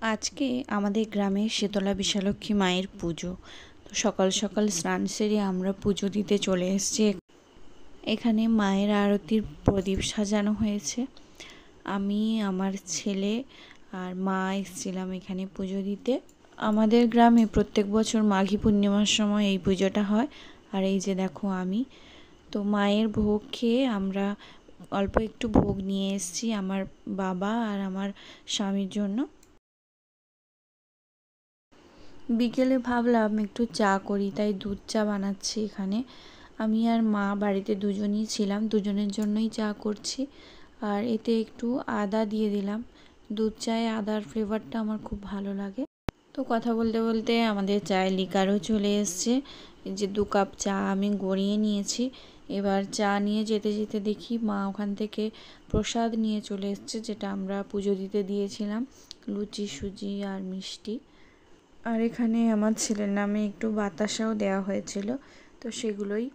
আজকে আমাদের গ্রামে শীতলা বিশালক্ষী মায়ের পুজো। তো সকাল সকাল স্নান সেরে আমরা পুজো দিতে চলে এসেছি। এখানে মায়ের আরতির প্রদীপ সাজানো হয়েছে। আমি, আমার ছেলে আর মা এসেছিলাম এখানে পুজো দিতে। আমাদের গ্রামে প্রত্যেক বছর মাঘী পূর্ণিমার সময় এই পুজোটা হয়। আর এই যে দেখো আমি তো মায়ের ভোগ খেয়ে আমরা অল্প একটু ভোগ নিয়ে এসেছি আমার বাবা আর আমার স্বামীর জন্য। বিকেলে ভাবলাম একটু চা করি, তাই দুধ চা বানাচ্ছি এখানে। আমি আর মা বাড়িতে দুজনই ছিলাম, দুজনের জন্যই চা করছি। আর এতে একটু আদা দিয়ে দিলাম। দুধ চায়ে আদার ফ্লেভারটা আমার খুব ভালো লাগে। তো কথা বলতে বলতে আমাদের চায়ের লিকারও চলে এসছে। এই যে 2 কাপ চা আমি গড়িয়ে নিয়েছি। এবার চা নিয়ে যেতে যেতে দেখি মা ওখান থেকে প্রসাদ নিয়ে চলে এসছে, যেটা আমরা পুজো দিতে দিয়েছিলাম, লুচি, সুজি আর মিষ্টি। আর এখানে আমার ছেলের নামে একটু বাতাসাও দেওয়া হয়েছিল, তো সেগুলোই